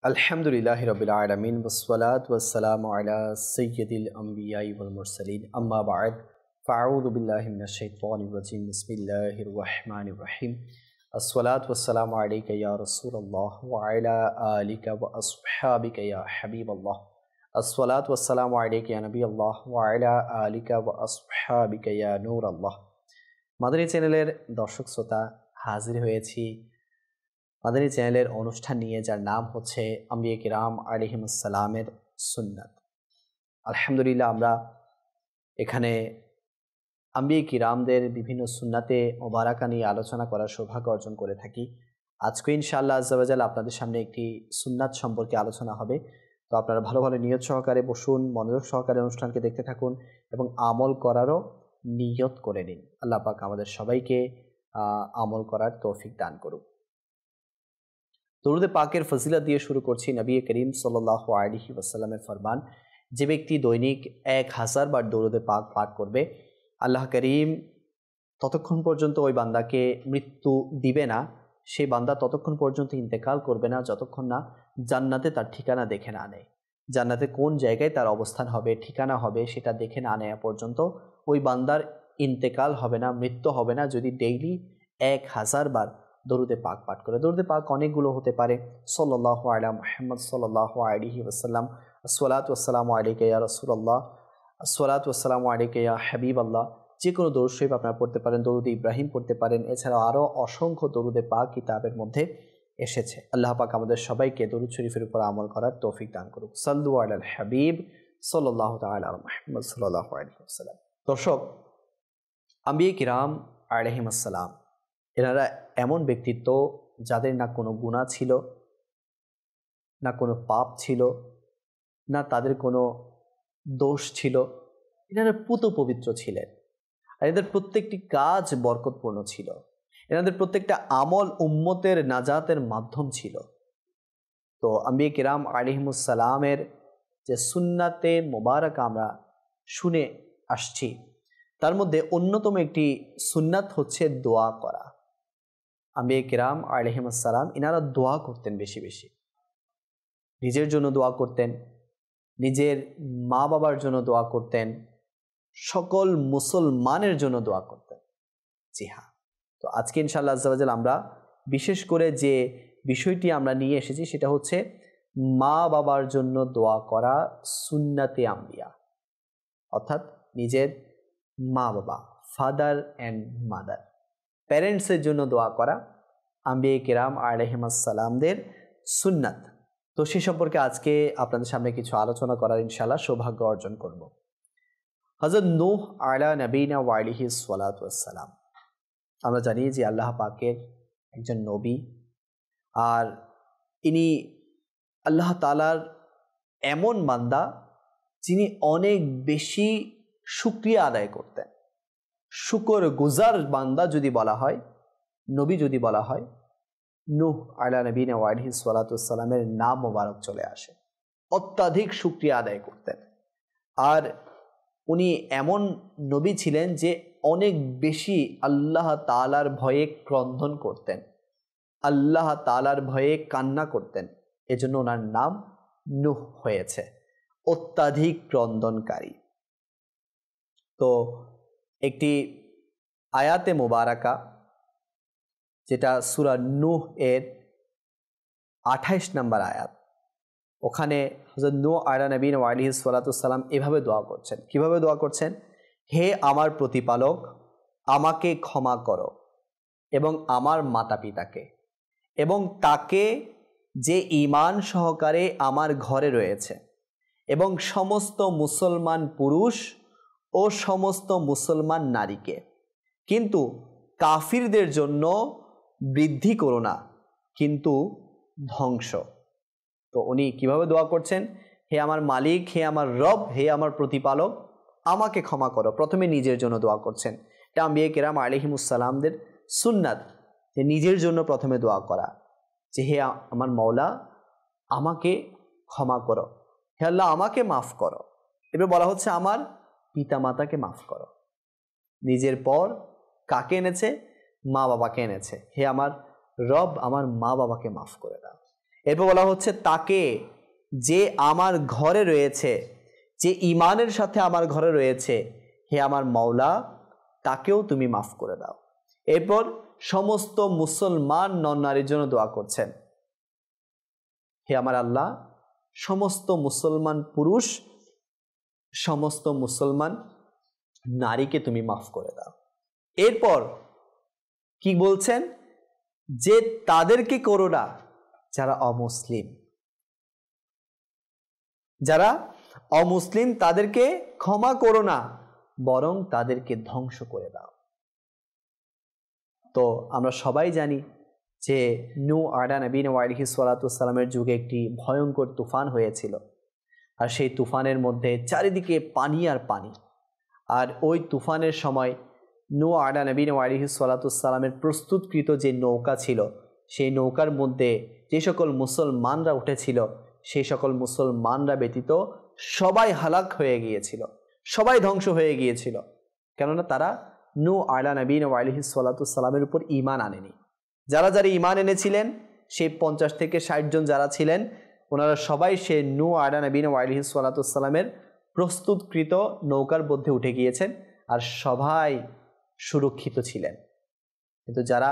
अल्हम्दुलिल्लाहि रब्बिल आलमीन वस्सलातु वस्सलामु अला सय्यिदिल अंबियाइ वल मुरसलीन अम्मा बाद फ़अऊज़ु बिल्लाहि मिनश शैतानिर रजीम बिस्मिल्लाहिर रहमानिर रहीम अस्सलातु वस्सलामु अलैका या रसूलल्लाह व अला आलिका व अस्हाबिका या हबीबल्लाह अस्सलातु वस्सलामु अलैका या नबी अल्लाह व अला आलिका व अस्हाबिका या नूर अल्लाह। মাদানী চ্যানেলের দর্শক শ্রোতা, হাজির হয়েছি মাদানী চ্যানেলের অনুষ্ঠান নিয়ে, যার নাম হচ্ছে আম্বিয়া কিরাম আলাইহিমুস সালামের সুন্নাত। আলহামদুলিল্লাহ, আমরা এখানে আম্বিয়া কিরামদের বিভিন্ন সুন্নাতে মোবারাকা নিয়ে আলোচনা করার সৌভাগ্য অর্জন করে থাকি। আজকে ইনশাআল্লাহ আজ্জা ওয়া জাল আপনাদের সামনে একটি সুন্নাত সম্পর্কে আলোচনা হবে। তো আপনারা ভালো ভালো নিয়ত সহকারে বসুন, মনোযোগ সহকারে অনুষ্ঠানকে দেখতে থাকুন এবং আমল করারও নিয়ত করে নিন। আল্লাহ পাক আমাদের সবাইকে আমল করার তৌফিক দান করুন। দরুদে পাকের ফজিলত দিয়ে শুরু করছি। নবী করিম সাল্লাল্লাহু আলাইহি ওয়াসাল্লামের ফরমান, যে ব্যক্তি দৈনিক 1000 বার দরুদে পাক পাঠ করবে, আল্লাহ করিম ততক্ষণ পর্যন্ত ওই বান্দাকে মৃত্যু দিবে না, সেই বান্দা ততক্ষণ পর্যন্ত ইন্তেকাল করবে না যতক্ষণ না জান্নাতে তার ঠিকানা দেখে না নেয়। জান্নাতে কোন জায়গায় তার অবস্থান হবে, ঠিকানা হবে, সেটা দেখে না নেওয়া পর্যন্ত ওই বান্দার ইন্তেকাল হবে না, মৃত্যু হবে না, যদি ডেইলি 1000 বার দরুদে পাক পাঠ করে। দরুদে পাক অনেকগুলো হতে পারে। সাল্লাল্লাহু আলা মুহাম্মদ সাল্লাল্লাহু আলাইহি ওয়াসাল্লাম, আসসালাতু ওয়াসসালামু আলাইকা ইয়া রাসূলুল্লাহ, আসসালাতু ওয়াসসালামু আলাইকা ইয়া হাবিবাল্লাহ। যে কোনো দরুদ শরীফ আপনারা পড়তে পারেন, দরুদ ইব্রাহিম পড়তে পারেন। এছাড়াও আরও অসংখ্য দরুদে পাক কিতাবের মধ্যে এসেছে। আল্লাহ পাক আমাদের সবাইকে দরুদ শরীফের উপর আমল করার তৌফিক দান করুক। সাল্লু আলাল হাবিব সাল্লাল্লাহু তাআলা আলা মুহাম্মদ সাল্লাল্লাহু আলাইহি ওয়াসাল্লাম। দর্শক, আম্বিয়া কিরাম আলাইহিমুস সালাম এনারা এমন ব্যক্তিত্ব যাদের না কোনো গুনাহ ছিল, না কোনো পাপ ছিল, না তাদের কোনো দোষ ছিল। এনারা পুত পবিত্র ছিলেন আর এদের প্রত্যেকটি কাজ বরকতপূর্ণ ছিল। এনাদের প্রত্যেকটা আমল উম্মতের নাজাতের মাধ্যম ছিল। তো আম্বিয়া কিরাম আলাইহিমুস সালামের যে সুন্নাতে মোবারকা আমরা শুনে আসছি, তার মধ্যে অন্যতম একটি সুন্নাত হচ্ছে দোয়া করা। আম্বিয়া কিরাম আলাইহিমুস সালাম ইনারা দোয়া করতেন বেশি বেশি। নিজের জন্য দোয়া করতেন, নিজের মা বাবার জন্য দোয়া করতেন, সকল মুসলমানের জন্য দোয়া করতেন। জি হ্যাঁ, তো আজকে ইনশাআল্লাহ আজ্জা ওয়া জাল আমরা বিশেষ করে যে বিষয়টি আমরা নিয়ে এসেছি সেটা হচ্ছে মা বাবার জন্য দোয়া করা সুন্নাতে আম্বিয়া, অর্থাৎ নিজের মা বাবা, ফাদার অ্যান্ড মাদার, প্যারেন্টসের জন্য দোয়া করা আম্বিয়া কিরাম আলাইহিমুস সালামদের সুন্নাত। তো সে সম্পর্কে আজকে আপনাদের সামনে কিছু আলোচনা করার ইনশাআল্লাহ সৌভাগ্য অর্জন করব। হযরত নূহ আলা নবীনা ওয়া আলাইহিস সালাতু ওয়াস সালাম, আমরা জানি যে আল্লাহ পাকের একজন নবী, আর ইনি আল্লাহ তাআলার এমন বান্দা যিনি অনেক বেশি শুকরিয়া আদায় করতেন। শুকর গুজার বান্দা যদি বলা হয়, নবী যদি বলা হয়, নূহ আলা নবীনা ওয়া আলাইহিস সালাতু ওয়াস সালামের নাম মোবারক চলে আসে। অত্যাধিক শুকরিয়া আদায় করতেন। আর উনি এমন নবী ছিলেন যে অনেক বেশি আল্লাহ তাআলার ভয়ে ক্রন্দন করতেন, আল্লাহ তাআলার ভয়ে কান্না করতেন। এজন্য ওনার নাম নূহ হয়েছে, অত্যাধিক ক্রন্দনকারী। তো একটি আয়াতে মোবারকা, যেটা সূরা নূহ এর 28 নম্বর আয়াত, ওখানে হযরত নূহ আলা নবীনা ওয়া আলাইহিস সালাতু ওয়াস সালাম এভাবে দোয়া করছেন। কিভাবে দোয়া করছেন? হে আমার প্রতিপালক, আমাকে ক্ষমা করো এবং আমার মাতা পিতাকে এবং তাকে যে ঈমান সহকারে আমার ঘরে রয়েছে এবং সমস্ত মুসলমান পুরুষ ও সমস্ত মুসলমান নারীকে, কিন্তু কাফিরদের জন্য বৃদ্ধি করো না, কিন্তু ধ্বংস। তো উনি কিভাবে দোয়া করছেন? হে আমার মালিক, হে আমার রব, হে আমার প্রতিপালক, আমাকে ক্ষমা করো। প্রথমে নিজের জন্য দোয়া করছেন। এটা আম্বিয়া কিরাম আলাইহিমুস সালামদের সুন্নাত, যে নিজের জন্য প্রথমে দোয়া করা, যে হে আমার মওলা, আমাকে ক্ষমা করো, হে আল্লাহ আমাকে মাফ করো। এবার বলা হচ্ছে আমার পিতা মাতাকে মাফ করো। নিজের পর কাকে এনেছে? মা বাবাকে এনেছে। হে আমার রব, আমার মা বাবাকে মাফ করে দাও। এরপর বলা হচ্ছে তাকে, যে আমার ঘরে রয়েছে, যে ঈমানের সাথে আমার ঘরে রয়েছে, হে আমার মাওলা তাকেও তুমি মাফ করে দাও। এরপর সমস্ত মুসলমান নর নারীর জন্য দোয়া করছেন, হে আমার আল্লাহ সমস্ত মুসলমান পুরুষ, সমস্ত মুসলমান নারীকে তুমি মাফ করে দাও। এরপর কি বলছেন, যে তাদেরকে করো না যারা অমুসলিম, যারা অমুসলিম তাদেরকে ক্ষমা করো না, বরং তাদেরকে ধ্বংস করে দাও। তো আমরা সবাই জানি যে নূহ আলাইহিস সালাতু ওয়াস সালামের যুগে একটি ভয়ঙ্কর তুফান হয়েছিল, আর সেই তুফানের মধ্যে চারিদিকে পানি আর পানি। আর ওই তুফানের সময় নূহ আলাইহিস সালাতু ওয়াস সালামের প্রস্তুতকৃত যে নৌকা ছিল, সেই নৌকার মধ্যে যে সকল মুসলমানরা উঠেছিল, সেই সকল মুসলমানরা ব্যতীত সবাই হালাক হয়ে গিয়েছিল, সবাই ধ্বংস হয়ে গিয়েছিল। কেননা তারা নূহ আলাইহিস সালাতু ওয়াস সালামের উপর ঈমান আনেনি। যারা যারা ঈমান এনেছিলেন, সেই 50 থেকে 60 জন যারা ছিলেন, ওনারা সবাই সে নূহ আলাইহিস সালাতু ওয়াস সালামের প্রস্তুতকৃত নৌকার মধ্যে উঠে গিয়েছেন, আর সবাই সুরক্ষিত ছিলেন। কিন্তু যারা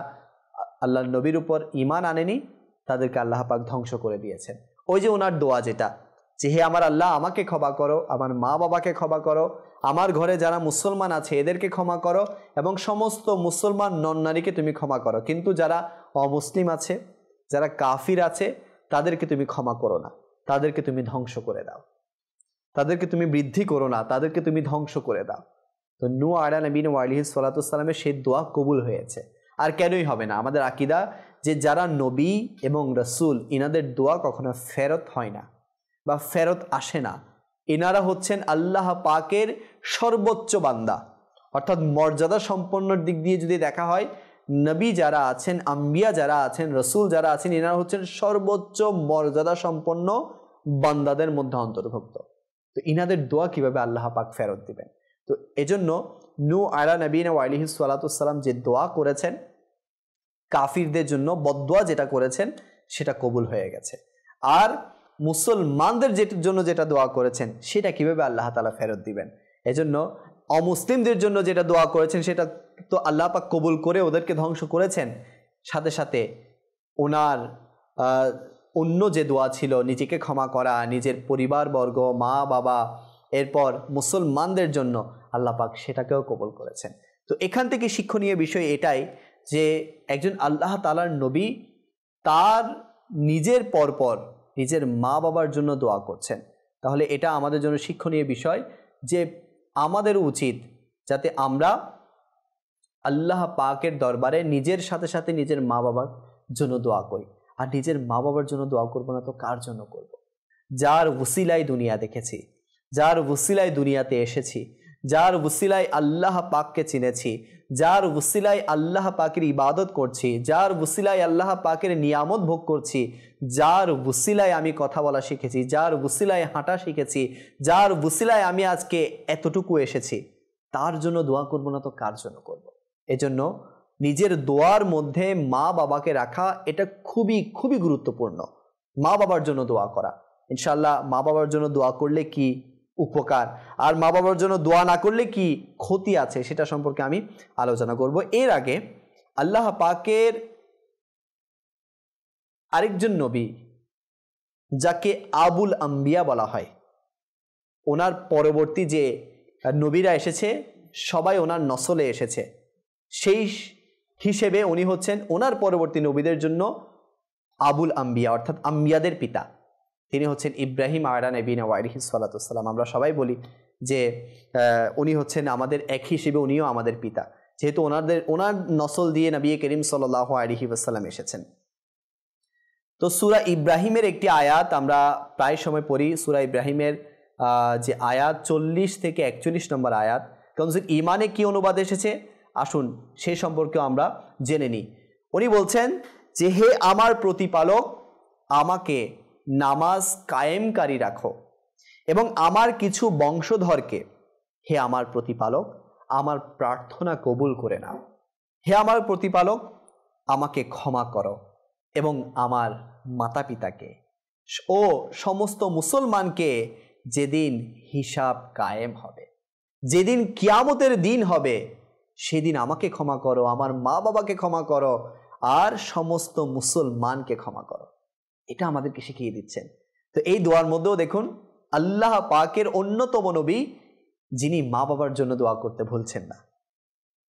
আল্লাহর নবীর উপর ঈমান আনেনি, তাদেরকে আল্লাহ পাক ধ্বংস করে দিয়েছেন। ওই যে ওনার দোয়া যেটা, যে হে আমার আল্লাহ আমাকে ক্ষমা করো, আমার মা বাবাকে ক্ষমা করো, আমার ঘরে যারা মুসলমান আছে এদেরকে ক্ষমা করো, এবং সমস্ত মুসলমান নন নারীকে তুমি ক্ষমা করো, কিন্তু যারা অমুসলিম আছে, যারা কাফির আছে, তাদেরকে তুমি ক্ষমা করো না, তাদেরকে তুমি ধ্বংস করে দাও, তাদেরকে তুমি বৃদ্ধি করো না, তাদেরকে তুমি ধ্বংস করে দাও। তো নূহ আলাইহিস সালাতু ওয়াস সালামের সেই দোয়া কবুল হয়েছে। আর কেনই হবে না? আমাদের আকীদা যে যারা নবী এবং রাসূল, ইনাদের দোয়া কখনো ফেরত হয় না বা ফেরত আসে না। ইনারা হচ্ছেন আল্লাহ পাকের সর্বোচ্চ বান্দা, অর্থাৎ মর্যাদা সম্পন্নর দিক দিয়ে যদি দেখা হয়, নবী যারা আছেন, আম্বিয়া যারা আছেন, রসুল যারা আছেন, ইনারা হচ্ছেন সর্বোচ্চ মর্যাদা সম্পন্ন বান্দাদের মধ্যে অন্তর্ভুক্ত। তো ইনাদের দোয়া কিভাবে আল্লাহ পাক ফেরত দিবেন? তো এজন্য নূহ আলাইহিস সালাতু ওয়াস সালাম যে দোয়া করেছেন, কাফিরদের জন্য বদদোয়া যেটা করেছেন, সেটা কবুল হয়ে গেছে। আর মুসলমানদের জন্য যেটা দোয়া করেছেন, সেটা কিভাবে আল্লাহ তাআলা ফেরত দিবেন? এজন্য অমুসলিমদের জন্য যেটা দোয়া করেছেন, সেটা তো আল্লাহ পাক কবুল করে ওদেরকে ধ্বংস করেছেন। সাথে সাথে ওনার অন্য যে দোয়া ছিল, নিজেকে ক্ষমা করা, নিজের পরিবারবর্গ, মা বাবা, এরপর মুসলমানদের জন্য, আল্লাহ পাক সেটাকেও কবুল করেছেন। তো এখান থেকে শিক্ষণীয় বিষয় এটাই যে একজন আল্লাহ তাআলার নবী তার নিজের পরপর নিজের মা বাবার জন্য দোয়া করছেন। তাহলে এটা আমাদের জন্য শিক্ষণীয় বিষয় যে আমাদের উচিত যাতে আমরা আল্লাহ পাকের দরবারে নিজের সাথে সাথে নিজের মা বাবার জন্য দোয়া করি। আর নিজের মা বাবার জন্য দোয়া করবো না তো কার জন্য করব? যার ওসিলায় দুনিয়া দেখেছি, যার ওসিলায় দুনিয়াতে এসেছি, যার ওসিলায় আল্লাহ পাককে চিনেছি, যার ওসিলায় আল্লাহ পাকের ইবাদত করছি, যার ওসিলায় আল্লাহ পাকের নিয়ামত ভোগ করছি, যার ওসিলায় আমি কথা বলা শিখেছি, যার ওসিলায় হাঁটা শিখেছি, যার ওসিলায় আমি আজকে এতটুকু এসেছি, তার জন্য দোয়া করব না তো কার জন্য করব? এজন্য নিজের দোয়ার মধ্যে মা বাবাকে রাখা এটা খুবই খুবই গুরুত্বপূর্ণ। মা বাবার জন্য দোয়া করা, ইনশাআল্লাহ মা বাবার জন্য দোয়া করলে কি উপকার, আর মা বাবার জন্য দোয়া না করলে কি ক্ষতি আছে, সেটা সম্পর্কে আমি আলোচনা করব। এর আগে আল্লাহ পাকের আরেকজন নবী, যাকে আবুল আম্বিয়া বলা হয়, ওনার পরবর্তী যে নবীরা এসেছে সবাই ওনার নসলে এসেছে, সেই হিসেবে উনি হচ্ছেন ওনার পরবর্তী নবীদের জন্য আবুল আম্বিয়া, অর্থাৎ আম্বিয়াদের পিতা। তিনি হচ্ছেন ইব্রাহিম আলাইহিস সালাতু ওয়াস সালাম। আমরা সবাই বলি যে উনি হচ্ছেন আমাদের এক হিসেবে উনিও আমাদের পিতা, যেহেতু ওনার নসল দিয়ে নবী করিম সাল্লাল্লাহু আলাইহি ওয়াসাল্লাম এসেছেন। তো সূরা ইব্রাহিমের একটি আয়াত আমরা প্রায় সময় পড়ি, সূরা ইব্রাহিমের যে আয়াত 40 থেকে 41 নম্বর আয়াত। কারণ ইমানে কি অনুবাদ এসেছে, আসুন সে সম্পর্কেও আমরা জেনে নিই। উনি বলছেন যে হে আমার প্রতিপালক, আমাকে নামাজ কায়েমকারী রাখো এবং আমার কিছু বংশধরকে, হে আমার প্রতিপালক আমার প্রার্থনা কবুল করে নাও। হে আমার প্রতিপালক আমাকে ক্ষমা করো এবং আমার মাতা পিতাকে ও সমস্ত মুসলমানকে যেদিন হিসাব কায়েম হবে, যেদিন কিয়ামতের দিন হবে, সেদিন আমাকে ক্ষমা করো, আমার মা বাবাকে ক্ষমা করো, আর সমস্ত মুসলমানকে ক্ষমা করো। এটা আমাদেরকে শিখিয়ে দিচ্ছেন। তো এই দোয়ার মধ্যেও দেখুন আল্লাহ পাকের অন্যতম নবী যিনি মা বাবার জন্য দোয়া করতে ভুলছেন না।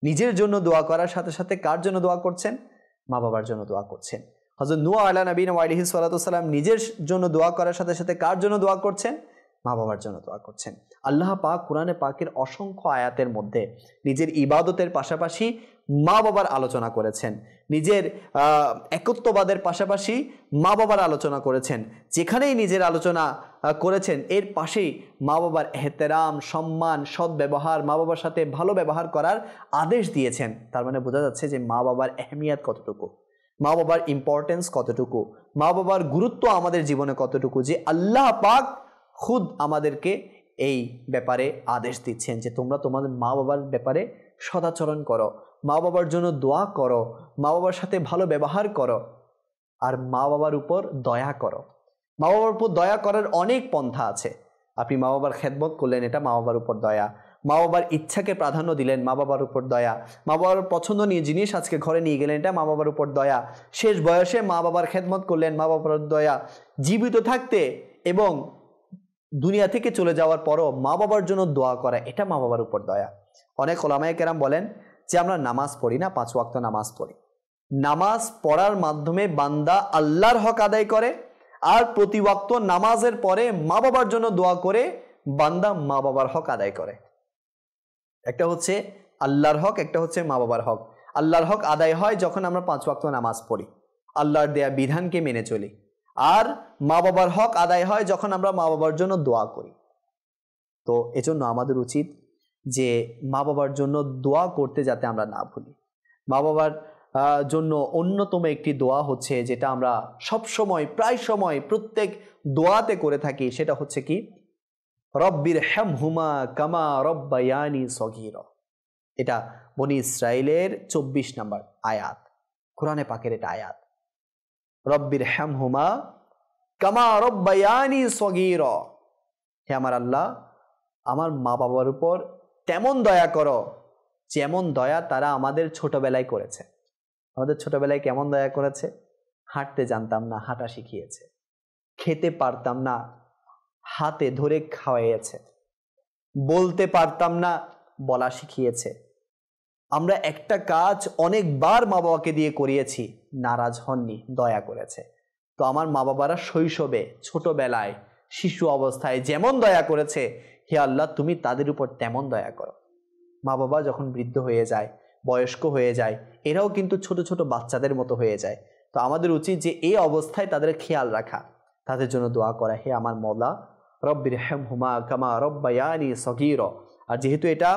নিজের জন্য দোয়া করার সাথে সাথে কার জন্য দোয়া করছেন? মা বাবার জন্য দোয়া করছেন। হযরত নূহ আলাইহিস সালাম নিজের জন্য দোয়া করার সাথে সাথে কার জন্য দোয়া করছেন? মা বাবার জন্য দোয়া করছেন। আল্লাহ পাক কোরআনে পাকের অসংখ্য আয়াতের মধ্যে নিজের ইবাদতের পাশাপাশি মা বাবার আলোচনা করেছেন, নিজের একত্ববাদের পাশাপাশি মা বাবার আলোচনা করেছেন। যেখানেই নিজের আলোচনা করেছেন এর পাশেই মা বাবার এহতেরাম, সম্মান, সদ্ব্যবহার, মা বাবার সাথে ভালো ব্যবহার করার আদেশ দিয়েছেন। তার মানে বোঝা যাচ্ছে যে মা বাবার আহমিয়াত কতটুকু, মা বাবার ইম্পর্টেন্স কতটুকু, মা বাবার গুরুত্ব আমাদের জীবনে কতটুকু, যে আল্লাহ পাক খুদ আমাদেরকে এই ব্যাপারে আদেশ দিচ্ছেন যে তোমরা তোমাদের মা বাবার ব্যাপারে সদাচরণ করো, মা বাবার জন্য দোয়া করো, মা বাবার সাথে ভালো ব্যবহার করো, আর মা বাবার উপর দয়া করো। মা বাবার উপর দয়া করার অনেক পন্থা আছে। আপনি মা বাবার খেদমত করলেন, এটা মা বাবার উপর দয়া। মা বাবার ইচ্ছাকে প্রাধান্য দিলেন, মা বাবার উপর দয়া। মা বাবার পছন্দ নিয়ে জিনিস আজকে ঘরে নিয়ে গেলেন, এটা মা বাবার উপর দয়া। শেষ বয়সে মা বাবার খেদমত করলেন, মা বাবার দয়া। জীবিত থাকতে এবং দুনিয়া থেকে চলে যাওয়ার পরও মা বাবার জন্য দোয়া করা, এটা মা বাবার উপর দয়া। অনেক ওলামায়ে কেরাম বলেন যে আমরা নামাজ পড়ি না, 5 ওয়াক্ত নামাজ পড়ি। নামাজ পড়ার মাধ্যমে বান্দা আল্লাহর হক আদায় করে, আর প্রতি ওয়াক্ত নামাজের পরে মা বাবার জন্য দোয়া করে বান্দা মা বাবার হক আদায় করে। একটা হচ্ছে আল্লাহর হক, একটা হচ্ছে মা বাবার হক। আল্লাহর হক আদায় হয় যখন আমরা 5 ওয়াক্ত নামাজ পড়ি, আল্লাহর দেয়া বিধানকে মেনে চলি। আর মা বাবার হক আদায় হয় যখন আমরা মা বাবার জন্য দোয়া করি। তো এজন্য আমাদের উচিত যে মা বাবার জন্য দোয়া করতে যাতে আমরা না ভুলি। মা বাবার জন্য অন্যতম একটি দোয়া হচ্ছে যেটা আমরা সব সময়, প্রায় সময়, প্রত্যেক দোয়াতে করে থাকি, সেটা হচ্ছে কি? রব্বির হামহুমা কামা রব্বায়ানি সগীরা। এটা বনি ইসরাইলের 24 নম্বর আয়াত, কোরআনে পাকের এটা আয়াত। রব্বির হামহুমা কামা রব্বায়ানি সগীরা। হে আমার আল্লাহ, আমার মা বাবার উপর তেমন দয়া করো যেমন দয়া তারা আমাদের ছোটবেলায় করেছে। আমাদের ছোটবেলায় কেমন দয়া করেছে? হাঁটতে জানতাম না, হাঁটা শিখিয়েছে। খেতে পারতাম না, হাতে ধরে খাওয়াইয়েছে। বলতে পারতাম না, বলা শিখিয়েছে। আমরা একটা কাজ অনেকবার মা বাবাকে দিয়ে করিয়েছি, নারাজ হননি, দয়া করেছে। তো আমার মা বাবারা শৈশবে, ছোটবেলায়, শিশু অবস্থায় যেমন দয়া করেছে, হে আল্লাহ তুমি তাদের উপর তেমন দয়া করো। মা বাবা যখন বৃদ্ধ হয়ে যায়, বয়স্ক হয়ে যায়, এরাও কিন্তু ছোট ছোট বাচ্চাদের মতো হয়ে যায়। তো আমাদের উচিত যে এই অবস্থায় তাদের খেয়াল রাখা, তাদের জন্য দোয়া করা, হে আমার মওলা রব্বির হামহুমা কামা রব্বায়ানি সগীরা। আর যেহেতু এটা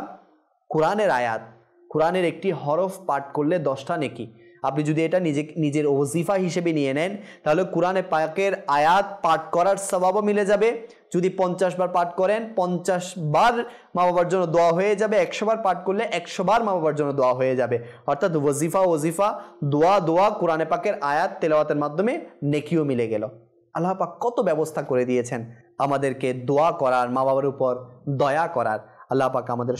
কোরআনের আয়াত, কোরআনের একটি হরফ পাঠ করলে 10টা নেকি। আপনি যদি এটা নিজের ওজিফা হিসেবে নিয়ে নেন, তাহলে কোরআনে পাকের আয়াত পাঠ করার সওয়াবও মিলে যাবে। যদি 50 বার পাঠ করেন, 50 বার মা বাবার জন্য দোয়া হয়ে যাবে। 100 বার পাঠ করলে 100 বার মা বাবার জন্য দোয়া হয়ে যাবে। অর্থাৎ ওজিফা, দোয়া, কোরআনে পাকের আয়াত তেলাওয়াতের মাধ্যমে নেকিও মিলে গেল। আল্লাহ পাক কত ব্যবস্থা করে দিয়েছেন আমাদেরকে দোয়া করার, মা বাবার উপর দয়া করার। আল্লাহ পাক আমাদের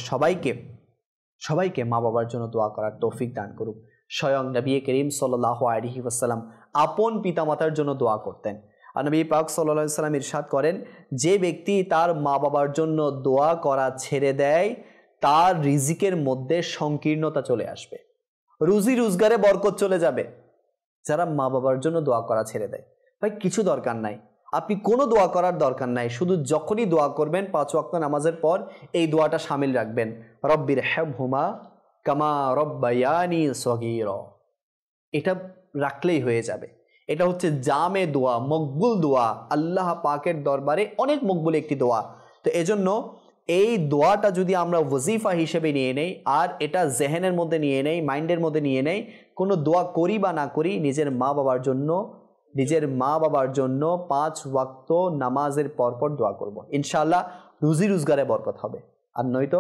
সবাইকে মা বাবার জন্য দোয়া করার তৌফিক দান করুক। স্বয়ং নবী করিম সাল্লাল্লাহু আলাইহি ওয়াসাল্লাম আপন পিতামাতার জন্য দোয়া করতেন। আর নবী পাক সাল্লাল্লাহু আলাইহি ওয়াসাল্লাম ইরশাদ করেন, যে ব্যক্তি তার মা বাবার জন্য দোয়া করা ছেড়ে দেয়, তার রিজিকের মধ্যে সংকীর্ণতা চলে আসবে, রুজি রোজগারে বরকত চলে যাবে। যারা মা বাবার জন্য দোয়া করা ছেড়ে দেয়, ভাই কিছু দরকার নাই, আপনি কোনো দোয়া করার দরকার নাই। শুধু যখনই দোয়া করবেন 5 ওয়াক্ত নামাজের পর এই দোয়াটা শামিল রাখবেন, রব্বির হামহুমা কামা রব্বায়ানি সগীরা। এটা রাখলেই হয়ে যাবে। এটা হচ্ছে জামে দোয়া, মকবুল দোয়া, আল্লাহ পাকের দরবারে অনেক মকবুল একটি দোয়া। তো এজন্য এই দোয়াটা যদি আমরা ওয়াজিফা হিসেবে নিয়ে নেই, আর এটা জেহেনের মধ্যে নিয়ে নেই, মাইন্ডের মধ্যে নিয়ে নেই, কোনো দোয়া করি বা না করি, নিজের মা বাবার জন্য 5 ওয়াক্ত নামাজের পরপর দোয়া করব। ইনশাআল্লাহ রুজি রোজগারে বরকত হবে, আর নয়তো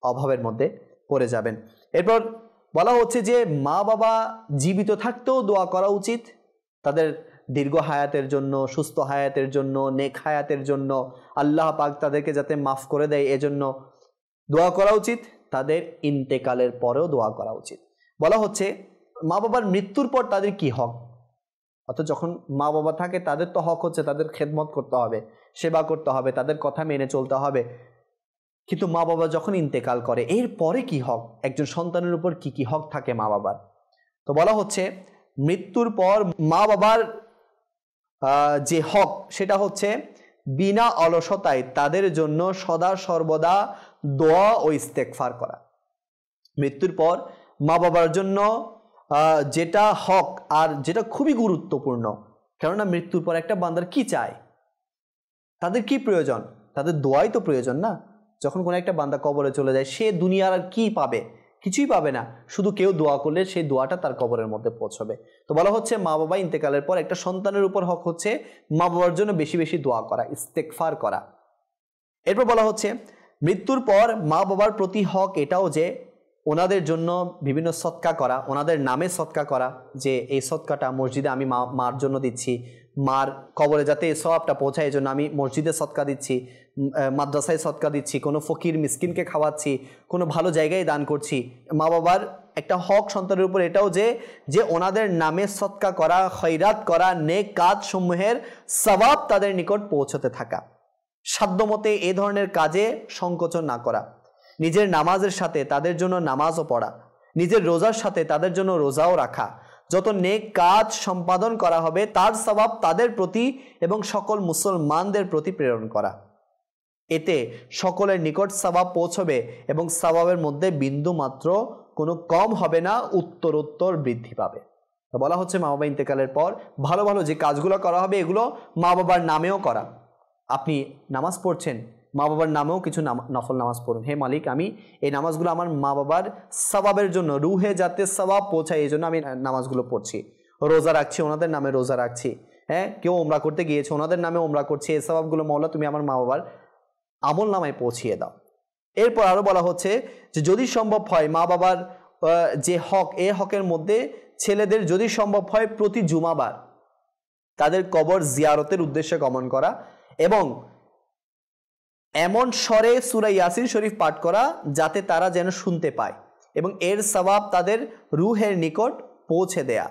অভাবের মধ্যে পড়ে যাবেন। এরপর বলা হচ্ছে যে মা বাবা জীবিত থাকতেও দোয়া করা উচিত, তাদের দীর্ঘ হায়াতের জন্য, সুস্থ হায়াতের জন্য, নেক হায়াতের জন্য, আল্লাহ পাক তাদেরকে যাতে মাফ করে দেয় এজন্য দোয়া করা উচিত। তাদের ইন্তেকালের পরেও দোয়া করা উচিত। বলা হচ্ছে মা বাবার মৃত্যুর পর তাদের কি হক, অর্থাৎ যখন মা বাবা থাকে তাদের তো হক হচ্ছে তাদের খেদমত করতে হবে, সেবা করতে হবে, তাদের কথা মেনে চলতে হবে। কিন্তু মা বাবা যখন ইন্তেকাল করে এর পরে কি হক, একজন সন্তানের উপর কি কি হক থাকে মা বাবার। তো বলা হচ্ছে মৃত্যুর পর মা বাবার যে হক সেটা হচ্ছে বিনা অলসতায় তাদের জন্য সদা সর্বদা দোয়া ও ইস্তেগফার করা। মৃত্যুর পর মা বাবার জন্য যেটা হক আর যেটা খুবই গুরুত্বপূর্ণ, কেননা মৃত্যুর পর একটা বান্দার কি চায়, তাদের কি প্রয়োজন, তাদের দোয়াই তো প্রয়োজন না। যখন কোনো একটা বান্দা কবরে চলে যায় সে দুনিয়ার আর কি পাবে, কিছুই পাবে না, শুধু কেউ দোয়া করলে সেই দোয়াটা তার কবরের মধ্যে পৌঁছবে। তো বলা হচ্ছে মা বাবা ইন্তেকালের পর একটা সন্তানের উপর হক হচ্ছে মা বাবার জন্য বেশি বেশি দোয়া করা, ইস্তেগফার করা। এরপর বলা হচ্ছে মৃত্যুর পর মা বাবার প্রতি হক এটাও যে ওনাদের জন্য বিভিন্ন সৎকা করা, ওনাদের নামে সৎকা করা, যে এই সৎকাটা মসজিদে আমি মার জন্য দিচ্ছি, মার কবরে যাতে এই সওয়াবটা পৌঁছায় এই জন্য আমি মসজিদে সৎকা দিচ্ছি, মাদ্রাসায় সৎকা দিচ্ছি, কোনো ফকির মিসকিনকে খাওয়াচ্ছি, কোনো ভালো জায়গায় দান করছি। মা বাবার একটা হক সন্তানের উপর এটাও যে ওনাদের নামে সৎকা করা, খৈরাত করা, নেক কাজ সমূহের সওয়াব তাদের নিকট পৌঁছতে থাকা, সাধ্যমতে এ ধরনের কাজে সংকোচন না করা, নিজের নামাজের সাথে তাদের জন্য নামাজও পড়া, নিজের রোজার সাথে তাদের জন্য রোজাও রাখা, যত নেক কাজ সম্পাদন করা হবে তার সওয়াব তাদের প্রতি এবং সকল মুসলমানদের প্রতি প্রেরণ করা। এতে সকলের নিকট সওয়াব পৌঁছবে এবং সওয়াবের মধ্যে বিন্দু মাত্র কোনো কম হবে না, উত্তরোত্তর বৃদ্ধি পাবে। তো বলা হচ্ছে মা বাবা ইন্তেকালের পর ভালো ভালো যে কাজগুলো করা হবে এগুলো মা বাবার নামেও করা। আপনি নামাজ পড়ছেন, মা বাবার নামেও কিছু নফল নামাজ পড়ুন। হে মালিক, আমি এই নামাজগুলো আমার মা বাবার সওয়াবের জন্য, রুহে যাতে সওয়াব পৌঁছায় এই জন্য আমি নামাজগুলো পড়ছি। রোজা রাখছি, ওনাদের নামে রোজা রাখছি। হ্যাঁ, কেউ ওমরা করতে গিয়েছে, ওনাদের নামে ওমরা করছি। এই সওয়াবগুলো মওলা তুমি আমার মা বাবার আমল নামায় পৌঁছিয়ে দাও। এরপর আরো বলা হচ্ছে যে যদি সম্ভব হয় মা বাবার যে হক, এই হকের মধ্যে ছেলেদের যদি সম্ভব হয় প্রতি জুমাবার তাদের কবর জিয়ারতের উদ্দেশ্যে গমন করা এবং এমন স্বরে সূরা ইয়াসিন শরীফ পাঠ করা যাতে তারা যেন শুনতে পায় এবং এর সওয়াব তাদের রুহের নিকট পৌঁছে দেয়া।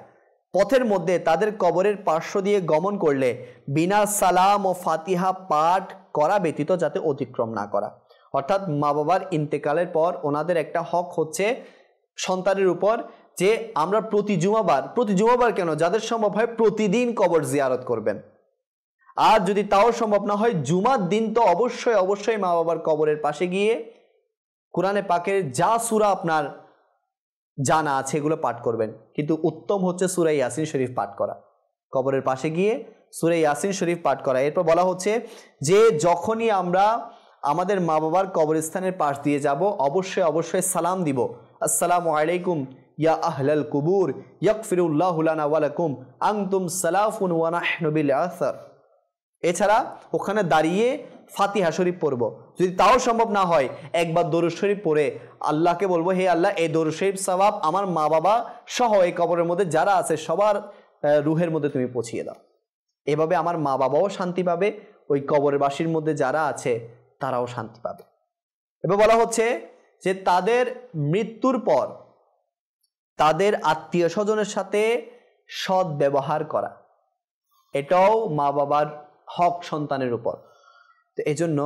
পথের মধ্যে তাদের কবরের পার্শ্ব দিয়ে গমন করলে বিনা সালাম ও ফাতিহা পাঠ করা ব্যতীত যাতে অতিক্রম না করা। অর্থাৎ মা বাবার ইন্তেকালের পর ওনাদের একটা হক হচ্ছে সন্তানের উপর যে আমরা প্রতি জুমাবার কেন, যাদের সম্ভব হয় প্রতিদিন কবর জিয়ারত করবেন। আর যদি তাও সম্ভব না হয় জুমার দিন তো অবশ্যই মা বাবার কবরের পাশে গিয়ে কোরআনে পাকের যা সূরা আপনার জানা আছে এগুলো পাঠ করবেন। কিন্তু উত্তম হচ্ছে সূরা ইয়াসিন শরীফ পাঠ করা, কবরের পাশে গিয়ে সূরা ইয়াসিন শরীফ পাঠ করা। এরপর বলা হচ্ছে যে যখনই আমরা আমাদের মা বাবার কবরস্থানের পাশ দিয়ে যাব অবশ্যই সালাম দিব, আসসালামু আলাইকুম ইয়া আহলাল কুবুর ইয়াগফিরুল্লাহু লানা ওয়া লাকুম আনতুম সালাফুন ওয়া নাহনু বিল আসার। এছাড়া ওখানে দাঁড়িয়ে ফাতিহা শরীফ পড়ব। যদি তাও সম্ভব না হয় একবার দরুদ শরীফ পড়ে আল্লাহকে বলবো, হে আল্লাহ এই দরুদ শরীফ সওয়াব আমার মা বাবা সহ এই কবরের মধ্যে যারা আছে সবার রুহের মধ্যে তুমি পৌঁছিয়ে দাও। এভাবে আমার মা বাবাও শান্তি পাবে, ওই কবরের বাসীর মধ্যে যারা আছে তারাও শান্তি পাবে। এবার বলা হচ্ছে যে তাদের মৃত্যুর পর তাদের আত্মীয় স্বজনের সাথে সৎ ব্যবহার করা, এটাও মা বাবার হক সন্তানের উপর। তো এজন্য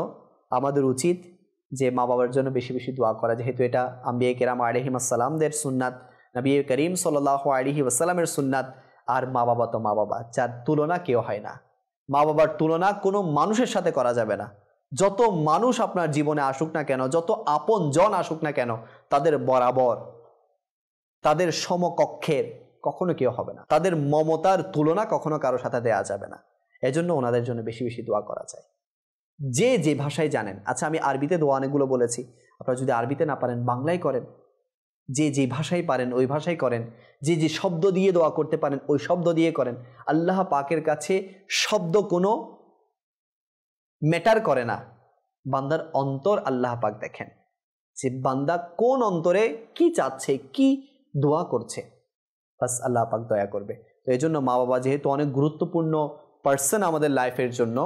আমাদের উচিত যে মা বাবার জন্য বেশি বেশি দোয়া করা, যেহেতু এটা আম্বিয়া কেরাম আলাইহিমুস সালামদের সুন্নাত, নবী করিম সাল্লাল্লাহু আলাইহি ওয়াসাল্লামের সুন্নাত। আর মা বাবা তো মা বাবা, যার তুলনা কেউ হয় না। মা বাবার তুলনা কোনো মানুষের সাথে করা যাবে না। যত মানুষ আপনার জীবনে আসুক না কেন, যত আপন জন আসুক না কেন, তাদের বরাবর, তাদের সমকক্ষের কখনো কেউ হবে না। তাদের মমতার তুলনা কখনো কারো সাথে দেয়া যাবে না। এজন্য ওনাদের জন্য বেশি বেশি দোয়া করা চাই, যে যে ভাষায় জানেন। আচ্ছা, আমি আরবিতে দোয়া অনেকগুলো বলেছি, আপনারা যদি আরবিতে না পারেন বাংলায় করেন, যে যে ভাষায় পারেন ওই ভাষায় করেন, যে যে শব্দ দিয়ে দোয়া করতে পারেন ওই শব্দ দিয়ে করেন। আল্লাহ পাকের কাছে শব্দ কোনো ম্যাটার করে না, বান্দার অন্তর আল্লাহ পাক দেখেন, যে বান্দা কোন অন্তরে কি চাচ্ছে, কি দোয়া করছে, বাস আল্লাহ পাক দয়া করবে। তো এই জন্য মা বাবা যেহেতু অনেক গুরুত্বপূর্ণ পার্সন আমাদের লাইফের জন্য,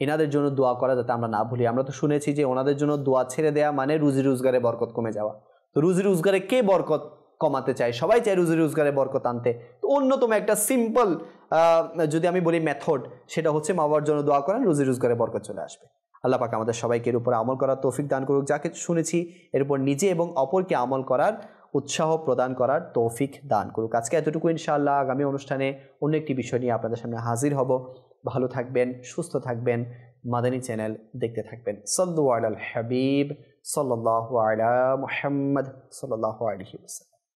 এনাদের জন্য দোয়া করা যাতে আমরা না ভুলি। আমরা তো শুনেছি যে ওনাদের জন্য দোয়া ছেড়ে দেওয়া মানে রুজি রোজগারে বরকত কমে যাওয়া। তো রুজি রোজগারে কে বরকত কমাতে চায়? সবাই চায় রুজি রোজগারে বরকত আনতে। তো অন্যতম একটা সিম্পল যদি আমি বলি মেথড, সেটা হচ্ছে মা বাবার জন্য দোয়া করেন, রুজি রোজগারে বরকত চলে আসবে। আল্লাহ পাক আমাদের সবাইকে এর উপর আমল করার তৌফিক দান করুক। যাকে শুনেছি এর উপর নিজে এবং অপরকে আমল করার উৎসাহ প্রদান করার তৌফিক দান করুক। আজকে এতটুকু, ইনশাআল্লাহ আগামী অনুষ্ঠানে অন্য একটি বিষয় নিয়ে আপনাদের সামনে হাজির হব। ভালো থাকবেন, সুস্থ থাকবেন, মাদানী চ্যানেল দেখতে থাকবেন। সাল্লু আলাল হাবিব সাল্লাল্লাহু আলা মুহাম্মদ সাল্লাল্লাহু আলাইহি ওয়াসাল্লাম।